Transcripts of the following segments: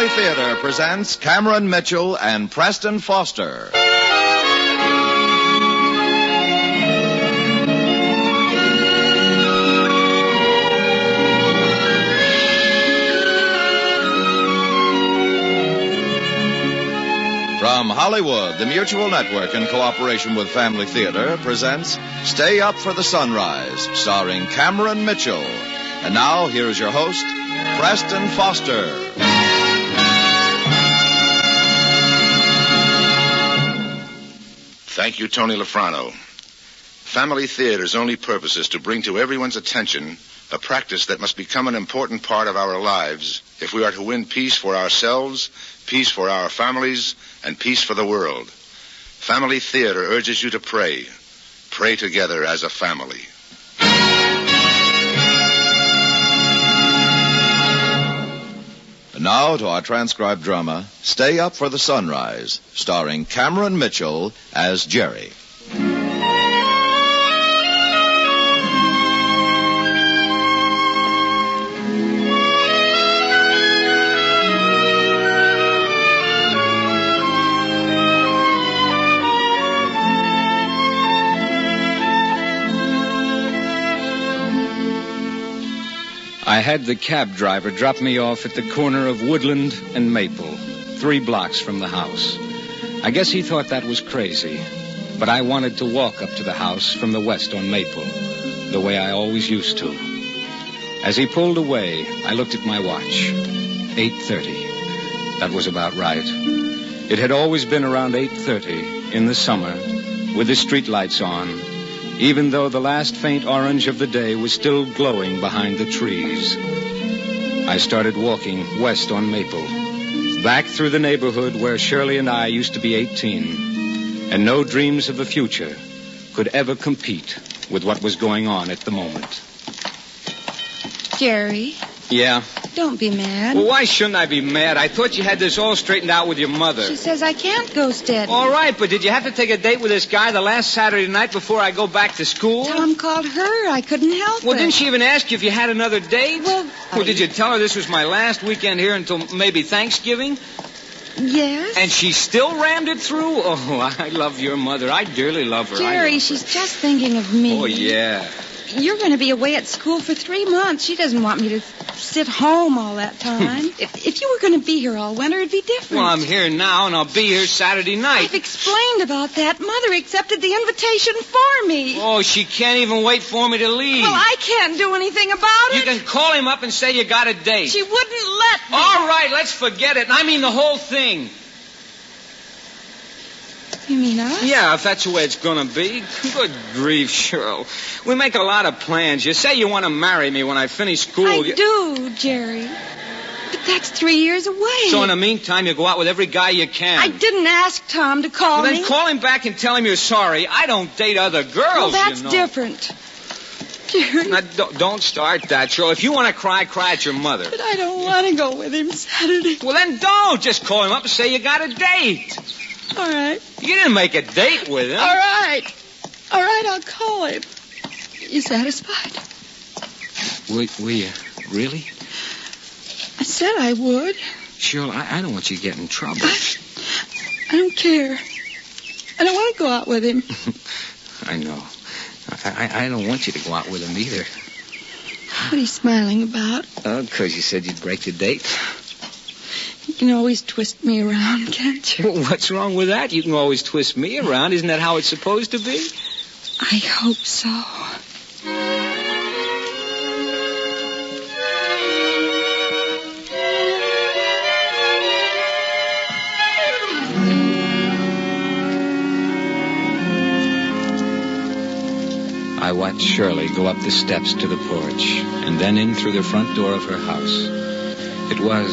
Family Theater presents Cameron Mitchell and Preston Foster. From Hollywood, the Mutual Network, in cooperation with Family Theater, presents Stay Up for the Sunrise, starring Cameron Mitchell. And now, here is your host, Preston Foster. Thank you, Tony Lafrano. Family Theater's only purpose is to bring to everyone's attention a practice that must become an important part of our lives if we are to win peace for ourselves, peace for our families, and peace for the world. Family Theater urges you to pray. Pray together as a family. And now to our transcribed drama, Stay Up for the Sunrise, starring Cameron Mitchell as Jerry. I had the cab driver drop me off at the corner of Woodland and Maple, 3 blocks from the house. I guess he thought that was crazy, but I wanted to walk up to the house from the west on Maple, the way I always used to. As he pulled away, I looked at my watch. 8:30. That was about right. It had always been around 8:30 in the summer, with the streetlights on, even though the last faint orange of the day was still glowing behind the trees. I started walking west on Maple, back through the neighborhood where Shirley and I used to be 18, and no dreams of the future could ever compete with what was going on at the moment. Jerry, Yeah? don't be mad. Well, why shouldn't I be mad? I thought you had this all straightened out with your mother. She says I can't go steady. All right, but did you have to take a date with this guy the last Saturday night before I go back to school? Tom called her. I couldn't help Well, it. didn't she even ask you if you had another date? Well, did you tell her this was my last weekend here until maybe Thanksgiving? Yes? And she still rammed it through? Oh, I love your mother. I dearly love her. Jerry, she's just thinking of me. Oh, yeah. You're going to be away at school for 3 months. She doesn't want me to sit home all that time. If you were going to be here all winter, it'd be different. Well, I'm here now, and I'll be here Saturday night. I've explained about that. Mother accepted the invitation for me. Oh, she can't even wait for me to leave. Well, I can't do anything about it. You can call him up and say you got a date. She wouldn't let me. All right, let's forget it. I mean the whole thing. You mean us? Yeah, if that's the way it's going to be. Good grief, Cheryl. We make a lot of plans. You say you want to marry me when I finish school. I do, Jerry. But that's 3 years away. So in the meantime, you go out with every guy you can. I didn't ask Tom to call Well, me. then call him back and tell him you're sorry. I don't date other girls, Well, that's you know. different. Jerry. Now, don't start that, Cheryl. If you want to cry, cry at your mother. But I don't want to go with him Saturday. Well, then don't. Just call him up and say you got a date. All right. You didn't make a date with him. All right. All right, I'll call him. You satisfied? Will you? Really? I said I would. Cheryl, I don't want you to get in trouble. I don't care. I don't want to go out with him. I know. I don't want you to go out with him either. What are you smiling about? Oh, because you said you'd break the date. You can always twist me around, can't you? Well, what's wrong with that? You can always twist me around. Isn't that how it's supposed to be? I hope so. I watched Shirley go up the steps to the porch and then in through the front door of her house. It was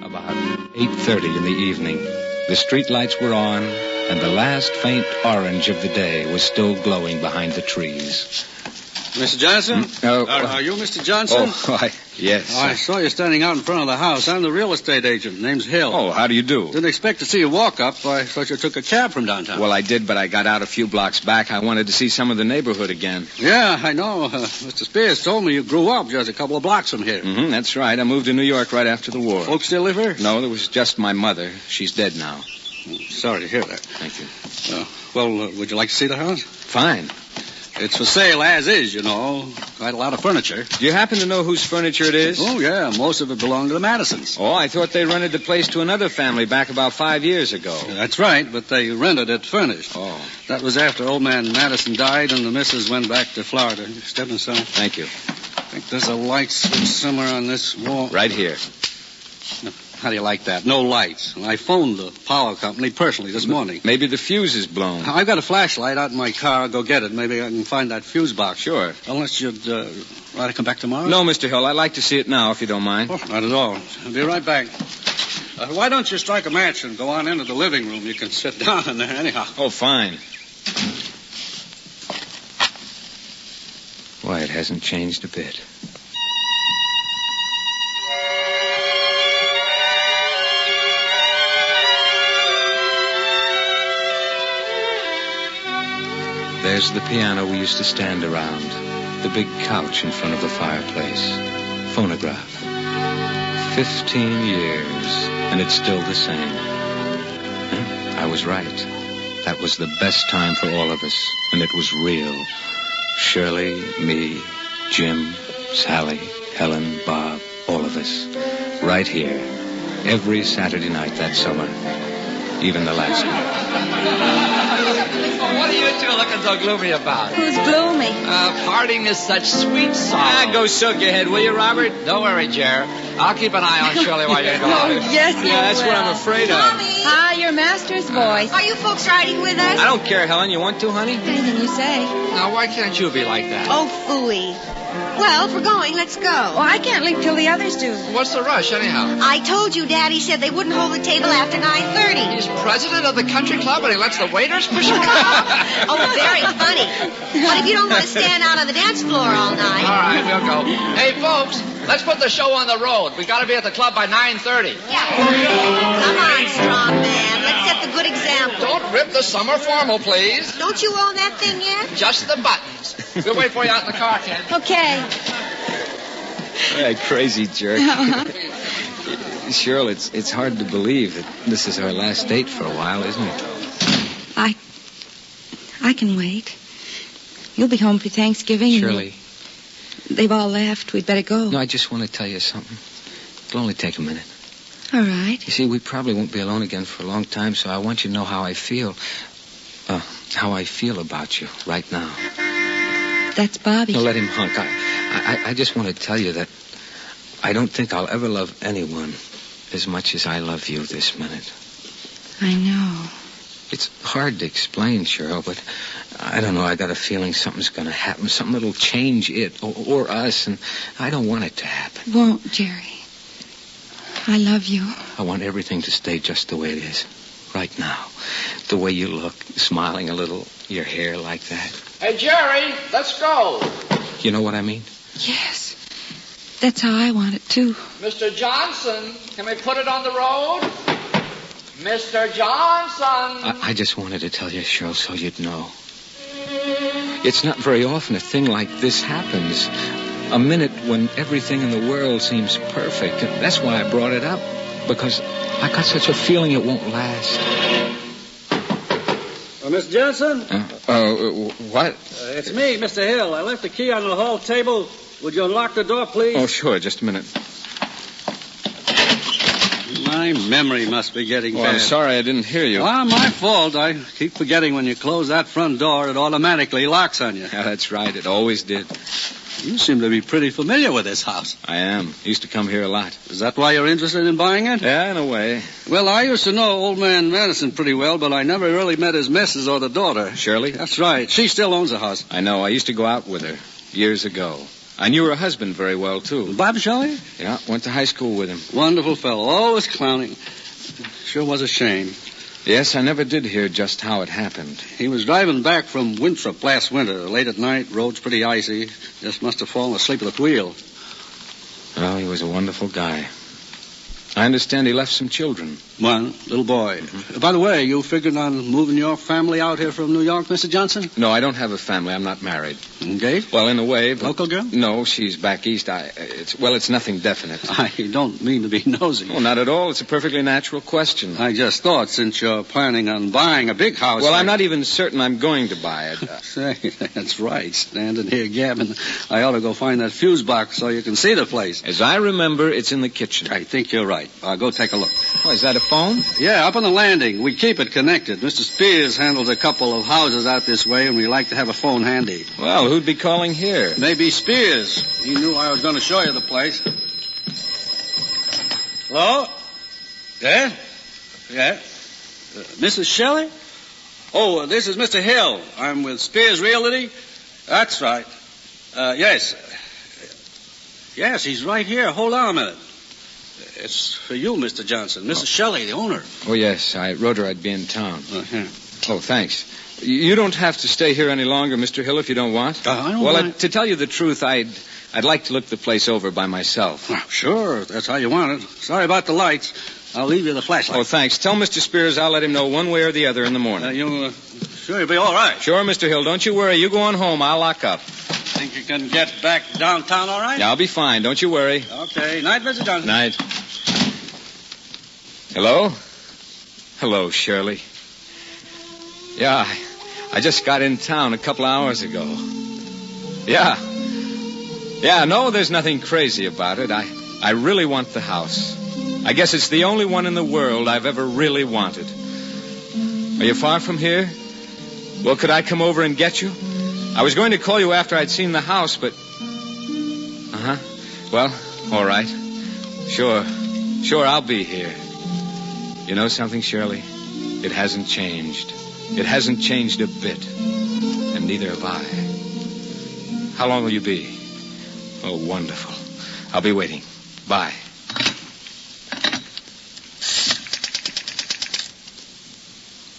about 8:30 in the evening. The streetlights were on, and the last faint orange of the day was still glowing behind the trees. Mr. Johnson? Oh, Are you Mr. Johnson? Oh, Yes. I saw you standing out in front of the house. I'm the real estate agent. Name's Hill. Oh, how do you do? Didn't expect to see you walk up. I thought you took a cab from downtown. Well, I did, but I got out a few blocks back. I wanted to see some of the neighborhood again. Yeah, I know. Mr. Spears told me you grew up just a couple of blocks from here. Mm-hmm, that's right. I moved to New York right after the war. Folks still live here? No, there was just my mother. She's dead now. Sorry to hear that. Thank you. Would you like to see the house? Fine. It's for sale as is, you know. Quite a lot of furniture. Do you happen to know whose furniture it is? Oh, yeah. Most of it belonged to the Madisons. Oh, I thought they rented the place to another family back about 5 years ago. That's right, but they rented it furnished. Oh. That was after old man Madison died and the missus went back to Florida. Step inside. Thank you. I think there's a light switch somewhere on this wall. Right here. How do you like that? No lights. I phoned the power company personally this morning. Maybe the fuse is blown. I've got a flashlight out in my car. I'll go get it. Maybe I can find that fuse box. Sure. Unless you'd rather come back tomorrow? No, Mr. Hill. I'd like to see it now, if you don't mind. Oh, not at all. I'll be right back. Why don't you strike a match and go on into the living room? You can sit down in there anyhow. Oh, fine. Why, it hasn't changed a bit. There's the piano we used to stand around. The big couch in front of the fireplace. Phonograph. 15 years, and it's still the same. I was right. That was the best time for all of us, and it was real. Shirley, me, Jim, Sally, Helen, Bob, all of us. Right here. Every Saturday night that summer. Even the last one. What are you two looking so gloomy about? Who's gloomy? Parting is such sweet sorrow. Go soak your head, will you, Robert? Don't worry, Jer. I'll keep an eye on Shirley while you're gone. Oh, yes, you That's will. what I'm afraid of. Hi, your master's voice. Are you folks riding with us? I don't care, Helen. You want to, honey? Anything you say. Now, why can't you be like that? Oh, phooey. Well, if we're going, let's go. Oh, I can't leave till the others do. What's the rush, anyhow? I told you Daddy said they wouldn't hold the table after 9:30. He's president of the country club and he lets the waiters push him around? Oh, very funny. But if you don't want to stand out on the dance floor all night. All right, we'll go. Hey, folks, let's put the show on the road. We got to be at the club by 9:30. Yeah. Come on, strong man. Let's set the good example. Don't rip the summer formal, please. Don't you own that thing yet? Just the buttons. We'll wait for you out in the car, Ken. Okay. Hey, crazy jerk. Cheryl, it's hard to believe that this is our last date for a while, isn't it? I can wait. You'll be home for Thanksgiving. Shirley. They've all left. We'd better go. No, I just want to tell you something. It'll only take a minute. All right. You see, we probably won't be alone again for a long time, so I want you to know how I feel. How I feel about you right now. That's Bobby. No, let him hunk. I just want to tell you that I don't think I'll ever love anyone as much as I love you this minute. I know. It's hard to explain, Cheryl, but I don't know. I got a feeling something's going to happen. Something that'll change it or us, and I don't want it to happen. Won't, Jerry. I love you. I want everything to stay just the way it is. Right now. The way you look, smiling a little, your hair like that. Hey, Jerry, let's go. You know what I mean? Yes. That's how I want it, too. Mr. Johnson, can we put it on the road? Mr. Johnson. I just wanted to tell you, Cheryl, so you'd know. It's not very often a thing like this happens. A minute when everything in the world seems perfect. And that's why I brought it up. Because I got such a feeling it won't last. Miss Johnson? What? It's me, Mr. Hill. I left the key on the hall table. Would you unlock the door, please? Oh, sure. Just a minute. My memory must be getting bad. I'm sorry I didn't hear you. Well, my fault. I keep forgetting when you close that front door, it automatically locks on you. Yeah, that's right. It always did. You seem to be pretty familiar with this house. I am. Used to come here a lot. Is that why you're interested in buying it? Yeah, in a way. Well, I used to know old man Madison pretty well, but I never really met his missus or the daughter. Shirley? That's right. She still owns the house. I know. I used to go out with her years ago. I knew her husband very well, too. Bob Shelley? Yeah, went to high school with him. Wonderful fellow. Always clowning. Sure was a shame. Yes, I never did hear just how it happened. He was driving back from Winthrop last winter. Late at night, road's pretty icy. Just must have fallen asleep at the wheel. Well, he was a wonderful guy. I understand he left some children. One little boy. By the way, you figured on moving your family out here from New York, Mr. Johnson? No, I don't have a family. I'm not married. Engaged? Well, in a way. But local girl? No, she's back east. It's nothing definite. I don't mean to be nosy. Oh, not at all. It's a perfectly natural question. I just thought, since you're planning on buying a big house... Well, I'm not even certain I'm going to buy it. Say, that's right. Standing here gabbing, I ought to go find that fuse box so you can see the place. As I remember, it's in the kitchen. I think you're right. I'll go take a look. Oh, is that a phone? Yeah, up on the landing. We keep it connected. Mr. Spears handles a couple of houses out this way, and we like to have a phone handy. Well, who'd be calling here? Maybe Spears. He knew I was going to show you the place. Hello? Yeah? Yeah? Mrs. Shelley? Oh, this is Mr. Hill. I'm with Spears Realty. That's right. Yes. Yes, he's right here. Hold on a minute. It's for you, Mr. Johnson. Mrs. Shelley, the owner. Oh, yes. I wrote her I'd be in town. Here. Oh, thanks. You don't have to stay here any longer, Mr. Hill, if you don't want. I don't Well, mind. to tell you the truth, I'd like to look the place over by myself. Oh, sure, if that's how you want it. Sorry about the lights. I'll leave you the flashlight. Oh, thanks. Tell Mr. Spears I'll let him know one way or the other in the morning. Sure you'll be all right. Sure, Mr. Hill. Don't you worry. You go on home. I'll lock up. Think you can get back downtown all right? Yeah, I'll be fine. Don't you worry. Okay. Night, Mr. Johnson. Night. Hello? Hello, Shirley. Yeah, I just got in town a couple hours ago. Yeah. Yeah, no, there's nothing crazy about it. I really want the house. I guess it's the only one in the world I've ever really wanted. Are you far from here? Well, could I come over and get you? I was going to call you after I'd seen the house, but... Uh-huh. Well, all right. Sure, I'll be here. You know something, Shirley? It hasn't changed. It hasn't changed a bit. And neither have I. How long will you be? Oh, wonderful. I'll be waiting. Bye.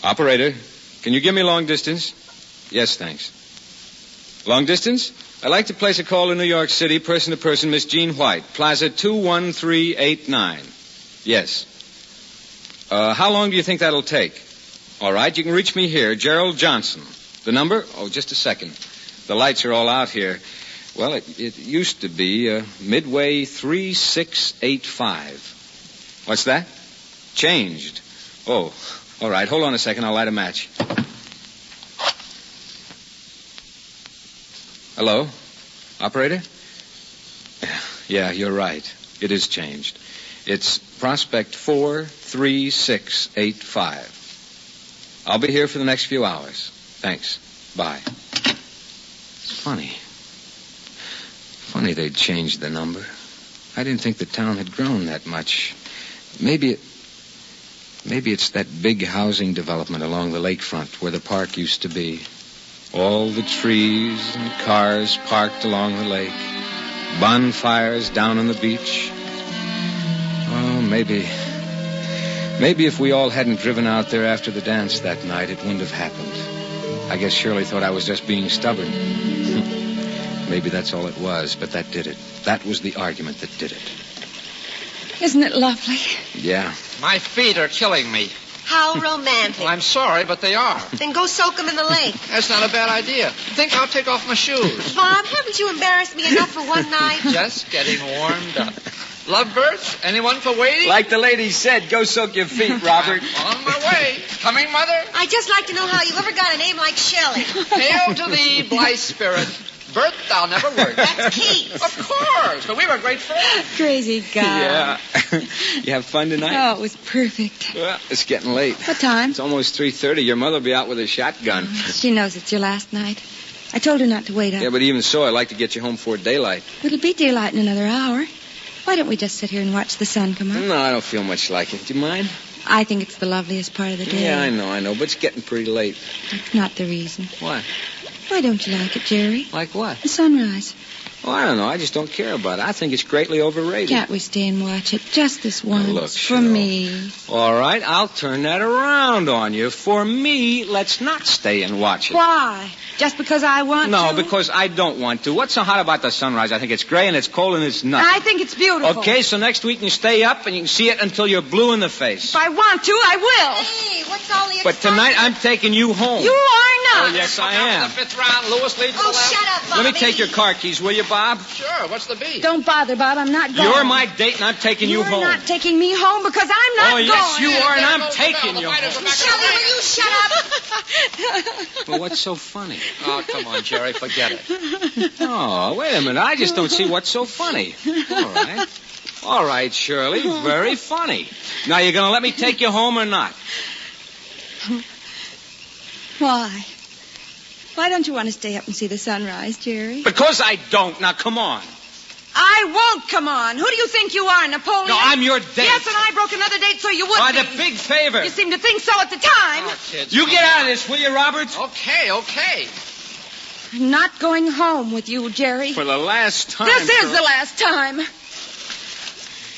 Operator, can you give me long distance? Yes, thanks. Long distance? I'd like to place a call in New York City, person to person, Miss Jean White, Plaza 21389. Yes. How long do you think that'll take? All right, you can reach me here, Gerald Johnson. The number? Oh, just a second. The lights are all out here. Well, it used to be Midway 3685. What's that? Changed. Oh, all right. Hold on a second. I'll light a match. Hello? Operator? Yeah, you're right. It is changed. It's Prospect 43685. I'll be here for the next few hours. Thanks. Bye. It's funny. Funny they'd changed the number. I didn't think the town had grown that much. Maybe it's that big housing development along the lakefront where the park used to be. All the trees and cars parked along the lake. Bonfires down on the beach. Oh, maybe if we all hadn't driven out there after the dance that night, it wouldn't have happened. I guess Shirley thought I was just being stubborn. Maybe that's all it was, but that did it. That was the argument that did it. Isn't it lovely? Yeah. My feet are killing me. How romantic. Well, I'm sorry, but they are. Then go soak them in the lake. That's not a bad idea. Think I'll take off my shoes. Bob, haven't you embarrassed me enough for one night? Just getting warmed up. Lovebirds, anyone for waiting? Like the lady said, go soak your feet, Robert. I'm on my way. Coming, Mother? I'd just like to know how you ever got a name like Shelley. Hail to thee, blithe spirit. Bert, thou never wert. That's Keith. Of course, but we were great friends. Crazy guy. Yeah. You have fun tonight? Oh, it was perfect. Well, it's getting late. What time? It's almost 3:30. Your mother will be out with a shotgun. She knows it's your last night. I told her not to wait up. Yeah, but even so, I'd like to get you home before daylight. It'll be daylight in another hour. Why don't we just sit here and watch the sun come up? No, I don't feel much like it. Do you mind? I think it's the loveliest part of the day. Yeah, I know, but it's getting pretty late. That's not the reason. Why? Why don't you like it, Jerry? Like what? The sunrise. Oh, I don't know. I just don't care about it. I think it's greatly overrated. Can't we stay and watch it just this once? look, for Cheryl. me. All right, I'll turn that around on you. For me, let's not stay and watch it. Why? Just because I want to? No, because I don't want to. What's so hot about the sunrise? I think it's gray and it's cold and it's nuts. I think it's beautiful. Okay, so next week you can stay up and you can see it until you're blue in the face. If I want to, I will. Hey, what's all the But tonight I'm taking you home. You are not. Oh, yes, I am. The 5th round, Lewis leads Oh, the left. shut up, Bobby. Let me take your car keys, will you, Bob? Sure, what's the beat? Don't bother, Bob. I'm not going. You're my date and I'm taking you You're home. not taking me home because I'm not Oh, going. yes, you are, and There I'm goes the taking bell. you The fighters home. are back in Shelley, the ring. will you shut up? Well, what's so funny? Oh, come on, Jerry, forget it. Oh, wait a minute. I just don't see what's so funny. All right. All right, Shirley. Very funny. Now, you going to let me take you home or not? Why? Why don't you want to stay up and see the sunrise, Jerry? Because I don't. Now, come on. I won't come on. Who do you think you are, Napoleon? No, I'm your date. Yes, and I broke another date so you would By be. the big favor. You seemed to think so at the time. Oh, kids. You get out of this, will you, Robert? Okay. I'm not going home with you, Jerry. For the last time. This is Shirley. the last time.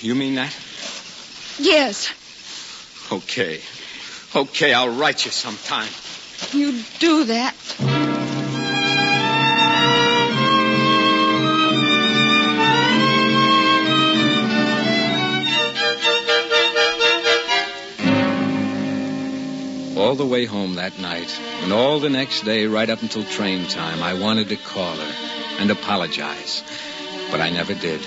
You mean that? Yes, Okay. Okay, I'll write you sometime. you do that. All the way home that night, and all the next day, right up until train time, I wanted to call her and apologize. But I never did.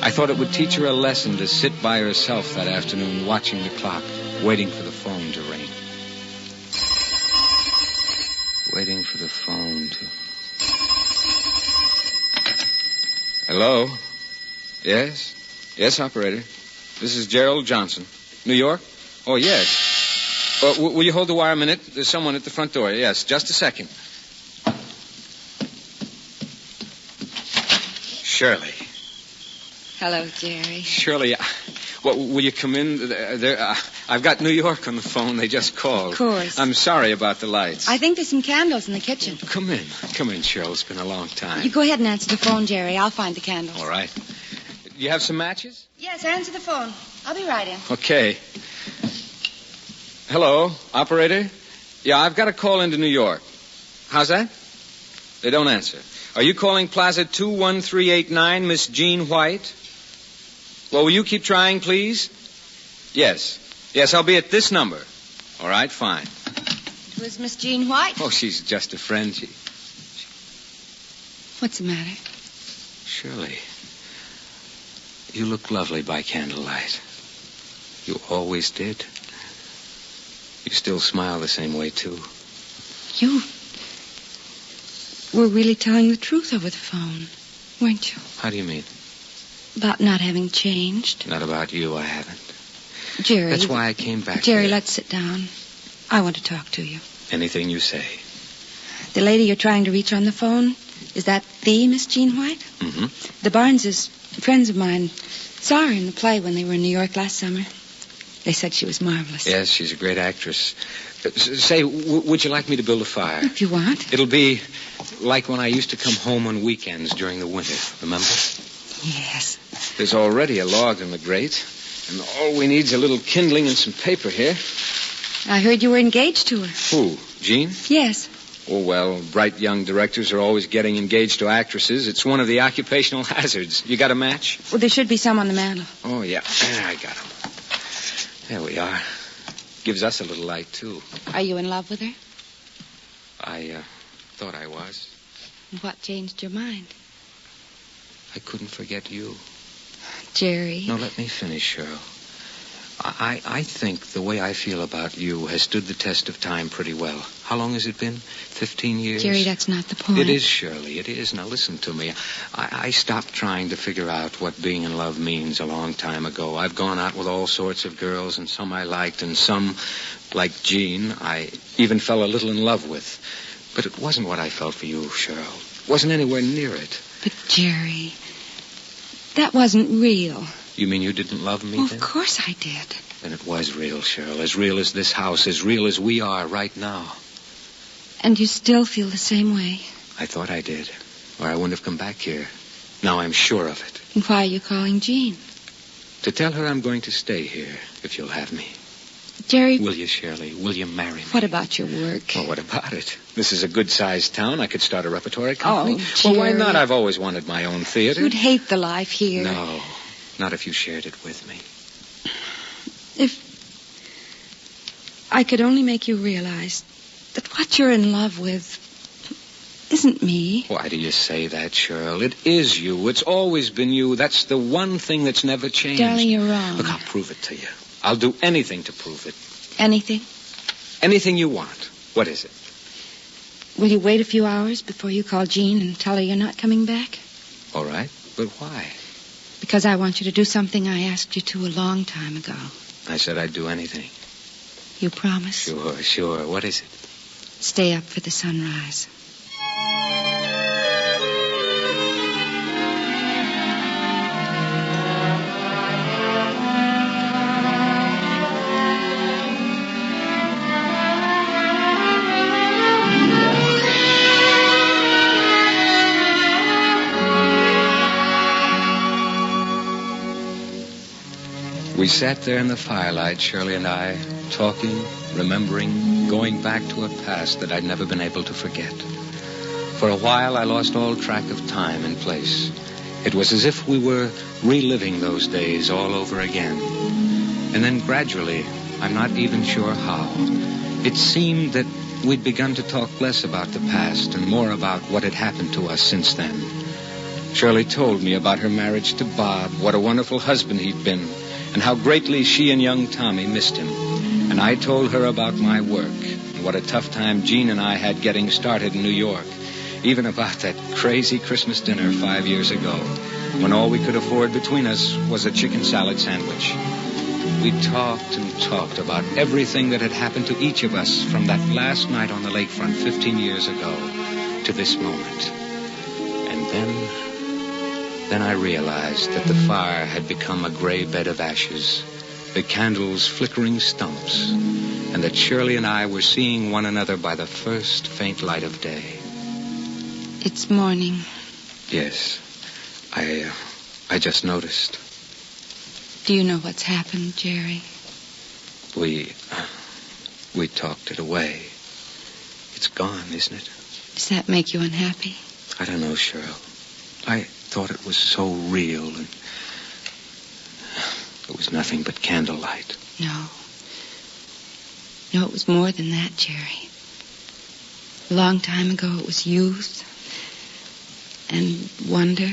I thought it would teach her a lesson to sit by herself that afternoon, watching the clock, waiting for the phone to ring. Waiting for the phone to... Hello? Yes? Yes, operator. This is Gerald Johnson. New York? Oh, yes. Will you hold the wire a minute? There's someone at the front door. Yes, just a second. Shirley. Hello, Jerry. Shirley, will you come in? I've got New York on the phone. They just called. Of course. I'm sorry about the lights. I think there's some candles in the kitchen. Come in, Cheryl. It's been a long time. You go ahead and answer the phone, Jerry. I'll find the candles. All right. You have some matches? Yes, answer the phone. I'll be right in. Okay. Hello, operator? Yeah, I've got a call into New York. How's that? They don't answer. Are you calling Plaza 21389, Miss Jean White? Well, will you keep trying, please? Yes. Yes, I'll be at this number. All right, fine. Who's Miss Jean White? Oh, she's just a friend. What's the matter? Shirley, you look lovely by candlelight. You always did. You still smile the same way, too. You were really telling the truth over the phone, weren't you? How do you mean? About not having changed. Not about you, I haven't. Jerry. That's why I came back Jerry, here. let's sit down. I want to talk to you. Anything you say. The lady you're trying to reach on the phone, is that the Miss Jean White? Mm-hmm. The Barneses, friends of mine, saw her in the play when they were in New York last summer. They said she was marvelous. Yes, she's a great actress. Say, would you like me to build a fire? If you want. It'll be like when I used to come home on weekends during the winter, remember? Yes. There's already a log in the grate, and all we need's a little kindling and some paper here. I heard you were engaged to her. Who, Jean? Yes. Oh, well, bright young directors are always getting engaged to actresses. It's one of the occupational hazards. You got a match? Well, there should be some on the mantel. Oh, yeah. I got them. There we are. Gives us a little light, too. Are you in love with her? I thought I was. And what changed your mind? I couldn't forget you. Jerry. No, let me finish, Cheryl. I think the way I feel about you has stood the test of time pretty well. How long has it been? 15 years? Jerry, that's not the point. It is, Shirley. It is. Now, listen to me. I stopped trying to figure out what being in love means a long time ago. I've gone out with all sorts of girls, and some I liked, and some, like Jean, I even fell a little in love with. But it wasn't what I felt for you, Cheryl. It wasn't anywhere near it. But, Jerry, that wasn't real. You mean you didn't love me Well, then? of course I did. Then it was real, Cheryl. As real as this house, as real as we are right now. And you still feel the same way? I thought I did, or I wouldn't have come back here. Now I'm sure of it. And why are you calling Jean? To tell her I'm going to stay here, if you'll have me. Jerry... Will you, Shirley? Will you marry me? What about your work? Well, what about it? This is a good-sized town. I could start a repertory company. Oh, well, why Jerry. not? I've always wanted my own theater. You'd hate the life here. No, not if you shared it with me. If I could only make you realize that what you're in love with isn't me. Why do you say that, Cheryl? It is you. It's always been you. That's the one thing that's never changed. Darling, you're wrong. Look, I'll prove it to you. I'll do anything to prove it. Anything? Anything you want. What is it? Will you wait a few hours before you call Jean and tell her you're not coming back? All right. But why? Because I want you to do something I asked you to a long time ago. I said I'd do anything. You promise? Sure. What is it? Stay up for the sunrise. We sat there in the firelight, Shirley and I, talking, remembering, going back to a past that I'd never been able to forget. For a while, I lost all track of time and place. It was as if we were reliving those days all over again. And then gradually, I'm not even sure how, it seemed that we'd begun to talk less about the past and more about what had happened to us since then. Shirley told me about her marriage to Bob, what a wonderful husband he'd been, and how greatly she and young Tommy missed him. And I told her about my work and what a tough time Jean and I had getting started in New York. Even about that crazy Christmas dinner 5 years ago, when all we could afford between us was a chicken salad sandwich. We talked and talked about everything that had happened to each of us from that last night on the lakefront 15 years ago to this moment. And then I realized that the fire had become a gray bed of ashes, the candles flickering stumps, and that Shirley and I were seeing one another by the first faint light of day. It's morning. Yes, I just noticed. Do you know what's happened, Jerry? We talked it away. It's gone, isn't it? Does that make you unhappy? I don't know, Cheryl. I thought it was so real, and it was nothing but candlelight. No, it was more than that, Jerry. A long time ago, it was youth and wonder.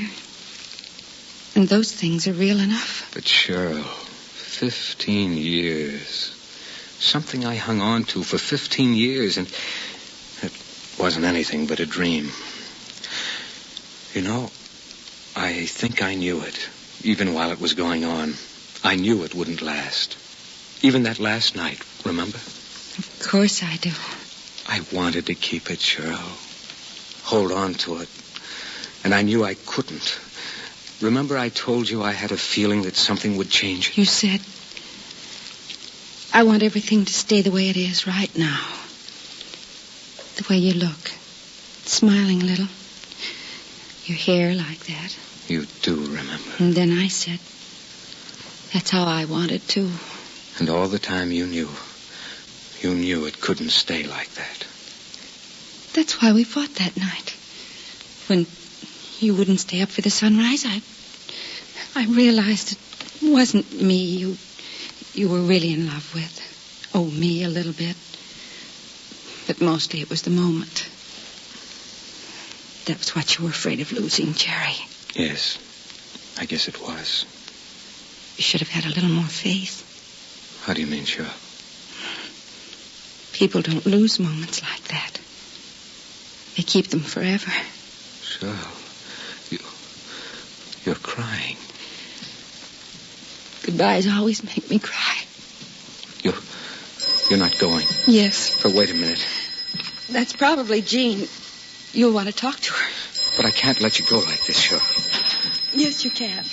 And those things are real enough. But Cheryl, 15 years. Something I hung on to for 15 years, and it wasn't anything but a dream. You know, I think I knew it, even while it was going on. I knew it wouldn't last. Even that last night, remember? Of course I do. I wanted to keep it, Cheryl. Hold on to it. And I knew I couldn't. Remember I told you I had a feeling that something would change it? You said, I want everything to stay the way it is right now. The way you look. Smiling a little. Your hair like that. You do remember. And then I said, that's how I wanted to. And all the time you knew it couldn't stay like that. That's why we fought that night. When you wouldn't stay up for the sunrise, I realized it wasn't me you were really in love with. Oh, me a little bit. But mostly it was the moment. That was what you were afraid of losing, Jerry. Yes, I guess it was. You should have had a little more faith. How do you mean, Cheryl? People don't lose moments like that. They keep them forever. Cheryl, you're crying. Goodbyes always make me cry. You're not going? Yes. But wait a minute. That's probably Jean. You'll want to talk to her. But I can't let you go like this, Cheryl. Yes, you can.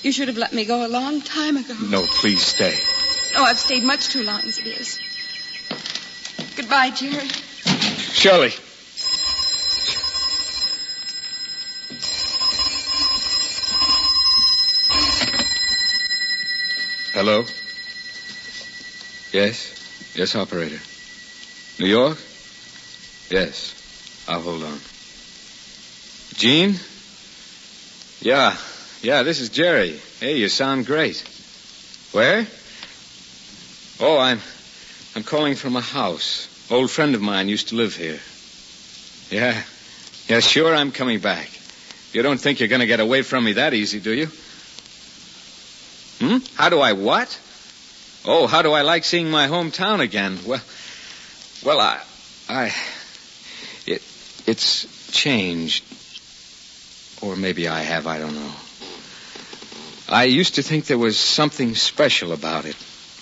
You should have let me go a long time ago. No, please stay. Oh, I've stayed much too long as it is. Goodbye, Jerry. Shirley. Hello? Yes? Yes, operator. New York? Yes. I'll hold on. Gene? Yeah, this is Jerry. Hey, you sound great. Where? Oh, I'm calling from a house. Old friend of mine used to live here. Yeah, sure, I'm coming back. You don't think you're going to get away from me that easy, do you? How do I what? Oh, how do I like seeing my hometown again? Well, it's changed. Or maybe I have, I don't know. I used to think there was something special about it,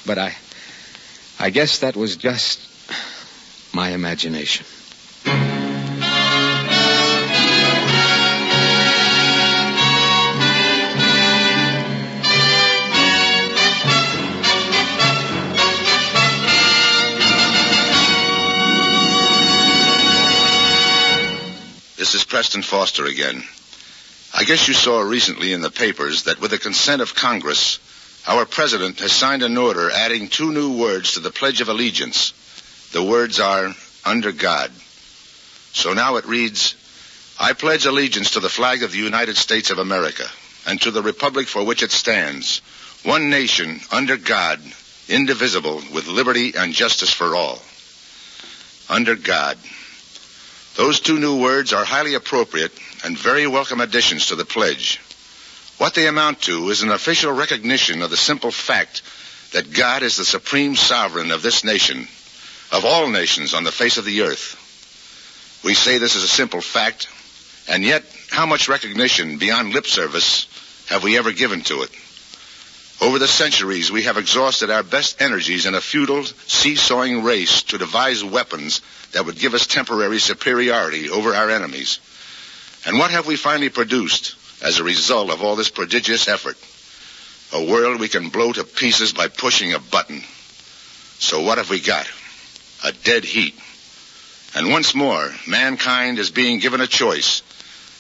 but I guess that was just my imagination. This is Preston Foster again. I guess you saw recently in the papers that with the consent of Congress, our president has signed an order adding 2 new words to the Pledge of Allegiance. The words are, under God. So now it reads, I pledge allegiance to the flag of the United States of America and to the republic for which it stands, one nation, under God, indivisible, with liberty and justice for all. Under God. Those 2 new words are highly appropriate and very welcome additions to the pledge. What they amount to is an official recognition of the simple fact that God is the supreme sovereign of this nation, of all nations on the face of the earth. We say this is a simple fact, and yet how much recognition beyond lip service have we ever given to it? Over the centuries, we have exhausted our best energies in a futile, seesawing race to devise weapons that would give us temporary superiority over our enemies. And what have we finally produced as a result of all this prodigious effort? A world we can blow to pieces by pushing a button. So what have we got? A dead heat. And once more, mankind is being given a choice.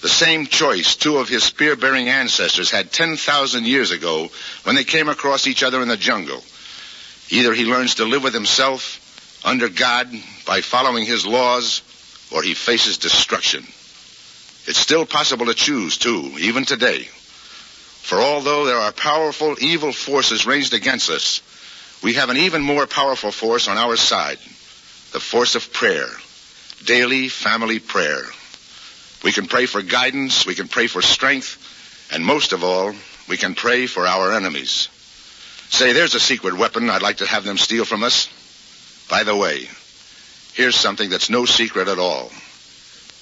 The same choice 2 of his spear-bearing ancestors had 10,000 years ago when they came across each other in the jungle. Either he learns to live with himself, under God, by following his laws, or he faces destruction. It's still possible to choose, too, even today. For although there are powerful evil forces ranged against us, we have an even more powerful force on our side, the force of prayer, daily family prayer. We can pray for guidance, we can pray for strength, and most of all, we can pray for our enemies. Say, there's a secret weapon I'd like to have them steal from us. By the way, here's something that's no secret at all.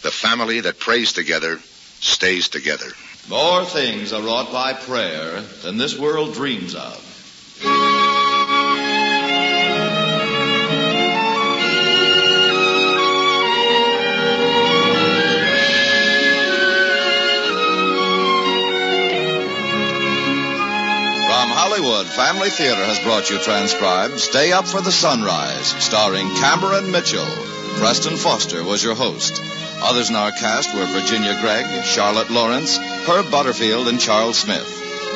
The family that prays together stays together. More things are wrought by prayer than this world dreams of. From Hollywood, Family Theater has brought you transcribed Stay Up for the Sunrise, starring Cameron Mitchell. Preston Foster was your host. Others in our cast were Virginia Gregg, Charlotte Lawrence, Herb Butterfield, and Charles Smith.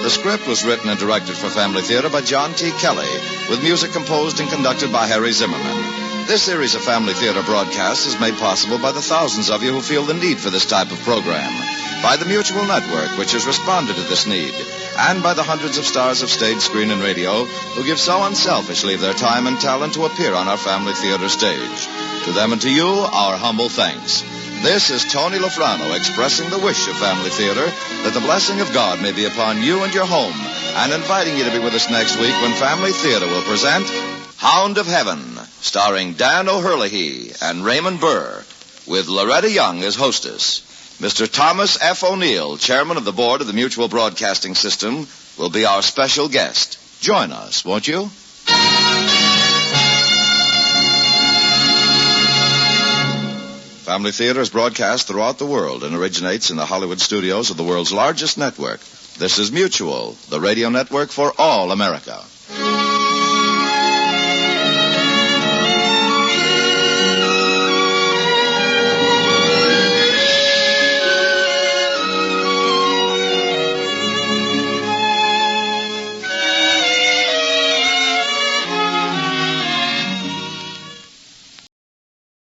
The script was written and directed for Family Theater by John T. Kelly, with music composed and conducted by Harry Zimmerman. This series of Family Theater broadcasts is made possible by the thousands of you who feel the need for this type of program, by the Mutual Network, which has responded to this need, and by the hundreds of stars of stage, screen, and radio who give so unselfishly their time and talent to appear on our Family Theater stage. To them and to you, our humble thanks. This is Tony Lofrano expressing the wish of Family Theater that the blessing of God may be upon you and your home, and inviting you to be with us next week when Family Theater will present Hound of Heaven, starring Dan O'Herlihy and Raymond Burr, with Loretta Young as hostess. Mr. Thomas F. O'Neill, chairman of the board of the Mutual Broadcasting System, will be our special guest. Join us, won't you? Family Theater is broadcast throughout the world and originates in the Hollywood studios of the world's largest network. This is Mutual, the radio network for all America.